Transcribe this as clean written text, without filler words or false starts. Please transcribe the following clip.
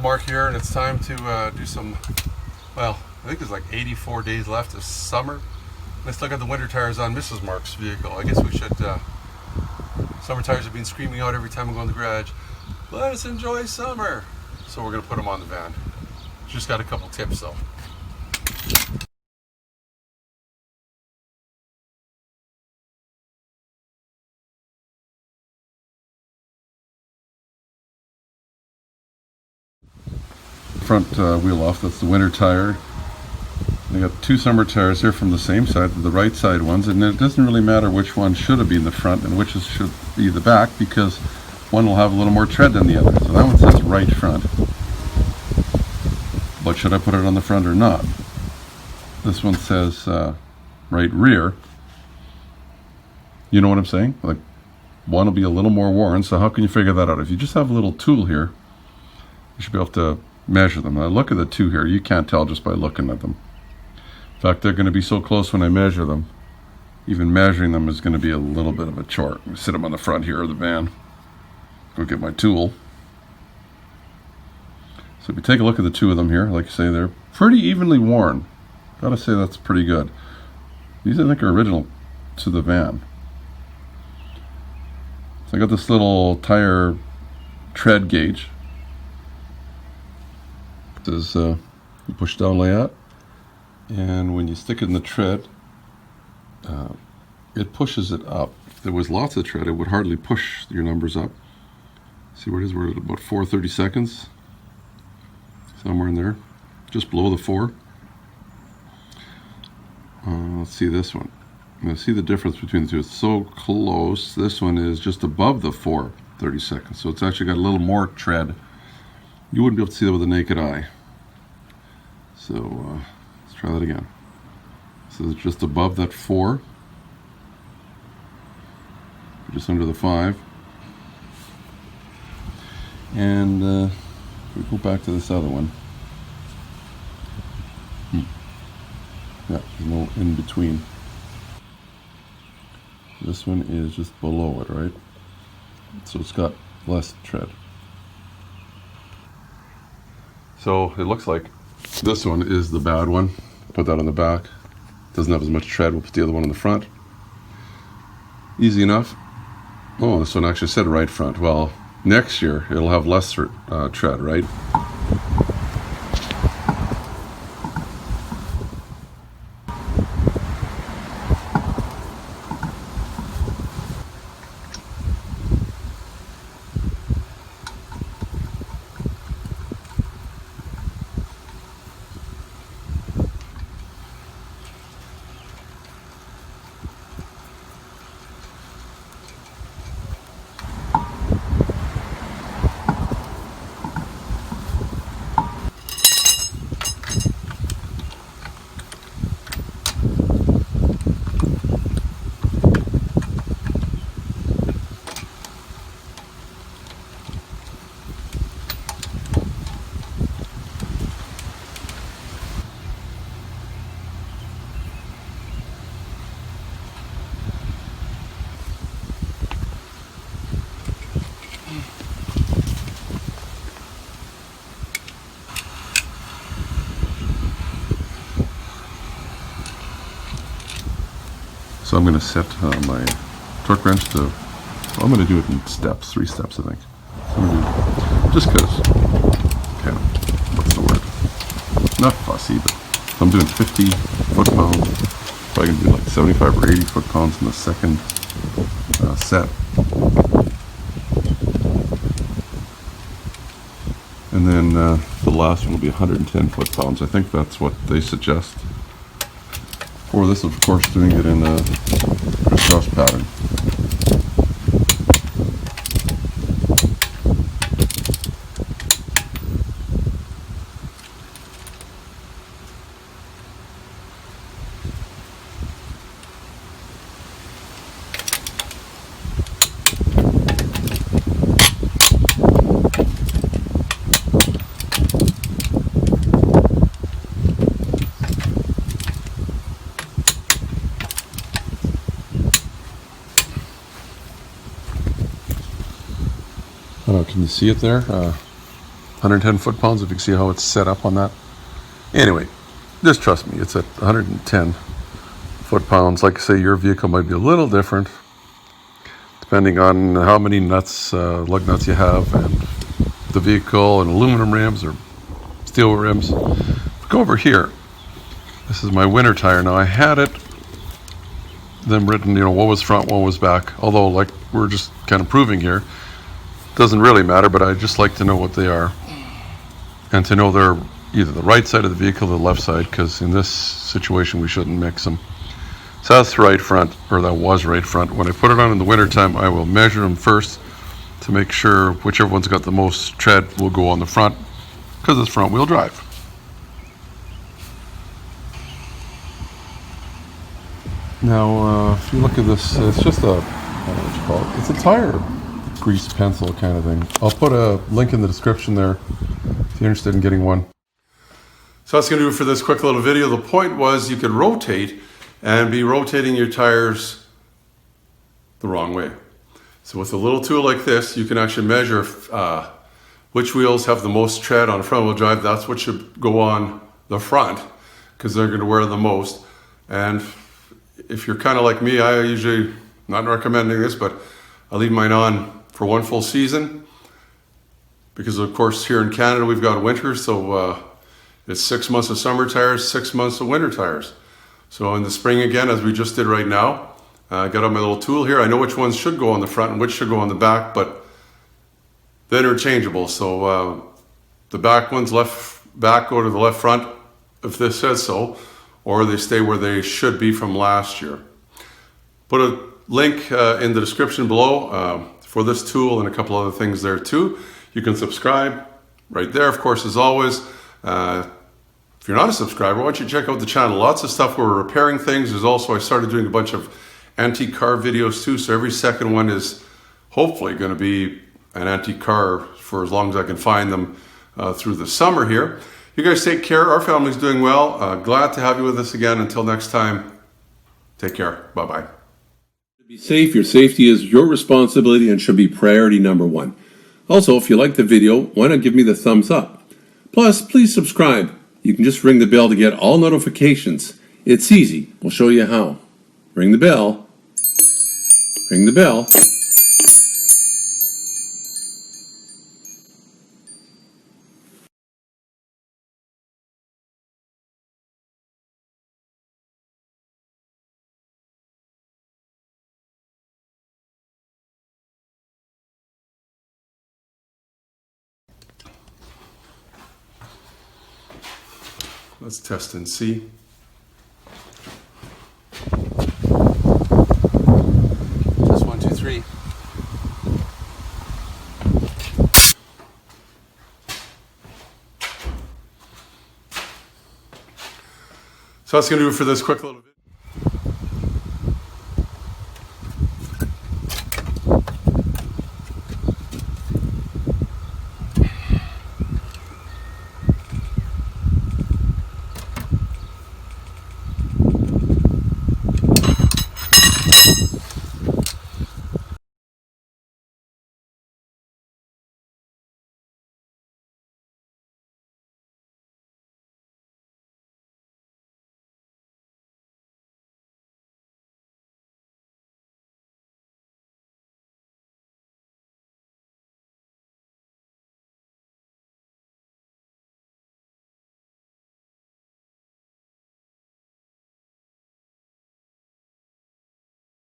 Mark here, and it's time to do some, well, I think there's like 84 days left of summer. I still got the winter tires on Mrs. Mark's vehicle. I guess we should, summer tires have been screaming out every time I go in the garage, let us enjoy summer. So we're going to put them on the van. Just got a couple tips though. Front wheel off, that's the winter tire. I got two summer tires here from the same side, the right side ones, and it doesn't really matter which one should have been the front and which should be the back, because one will have a little more tread than the other. So that one says right front. But should I put it on the front or not? This one says right rear. You know what I'm saying? Like, one will be a little more worn, so how can you figure that out? If you just have a little tool here, you should be able to measure them. Now look at the two here. You can't tell just by looking at them. In fact, they're going to be so close when I measure them. Even measuring them is going to be a little bit of a chore. I'm sit them on the front here of the van. Go get my tool. So if you take a look at the two of them here, like I say, they're pretty evenly worn. Gotta say that's pretty good. These I think are original to the van. So I got this little tire tread gauge. Is you push down like that, and when you stick it in the tread, it pushes it up. If there was lots of tread, it would hardly push your numbers up. See where it is? We're at about 4:30 seconds, somewhere in there, just below the 4. Let's see this one. Now see the difference between the two. It's so close. This one is just above the 4:30 seconds, so it's actually got a little more tread. You wouldn't be able to see that with the naked eye. So let's try that again. So it's just above that 4, just under the 5. And we go back to this other one. Yeah, there's no in between. This one is just below it, right? So it's got less tread. So it looks like this one is the bad one. Put that on the back. Doesn't have as much tread. We'll put the other one in the front. Easy enough. Oh, this one actually said right front. Well, next year it'll have less tread, right? So I'm going to set my torque wrench to, well, I'm going to do it in steps, 3 steps I think. So I'm going to do, just because, kind of, what's the word? Not fussy, but so I'm doing 50 foot-pounds. Probably going to do like 75 or 80 foot-pounds in the second set. And then the last one will be 110 foot-pounds. I think that's what they suggest. For this, of course, doing it in a crisscross pattern. I don't know, can you see it there? 110 foot-pounds, if you can see how it's set up on that. Anyway, just trust me, it's at 110 foot-pounds. Like I say, your vehicle might be a little different depending on how many nuts, lug nuts you have, and the vehicle, and aluminum rims or steel rims. Go over here. This is my winter tire. Now I had them written, what was front, what was back. Although, like we're just kind of proving here, doesn't really matter, but I just like to know what they are. And to know they're either the right side of the vehicle or the left side, because in this situation we shouldn't mix them. So that's right front, or that was right front. When I put it on in the wintertime, I will measure them first to make sure whichever one's got the most tread will go on the front, because it's front wheel drive. Now, if you look at this, it's just I don't know what you call it. It's a tire grease pencil kind of thing. I'll put a link in the description there if you're interested in getting one. So that's going to do it for this quick little video. The point was you could rotate and be rotating your tires the wrong way. So with a little tool like this, you can actually measure which wheels have the most tread on front wheel drive. That's what should go on the front, because they're going to wear the most. And if you're kind of like me, I usually, not recommending this, but I leave mine on for one full season, because of course here in Canada we've got winter, so it's 6 months of summer tires, 6 months of winter tires. So in the spring again, as we just did right now, I got out my little tool here. I know which ones should go on the front and which should go on the back, but they're interchangeable. So the back ones, left back, go to the left front if this says so, or they stay where they should be from last year. Put a link in the description below for this tool and a couple other things there too. You can subscribe right there, of course, as always. If you're not a subscriber, why don't you check out the channel? Lots of stuff where we're repairing things. There's also, I started doing a bunch of antique car videos too, so every second one is hopefully going to be an antique car for as long as I can find them through the summer here. You guys take care. Our family's doing well. Glad to have you with us again. Until next time, take care. Bye-bye. To be safe, your safety is your responsibility and should be priority number one. Also, if you like the video, why not give me the thumbs up? Plus, please subscribe. You can just ring the bell to get all notifications. It's easy. We'll show you how. Ring the bell. Ring the bell. Let's test and see. Just 1, 2, 3. So that's going to do it for this quick little video.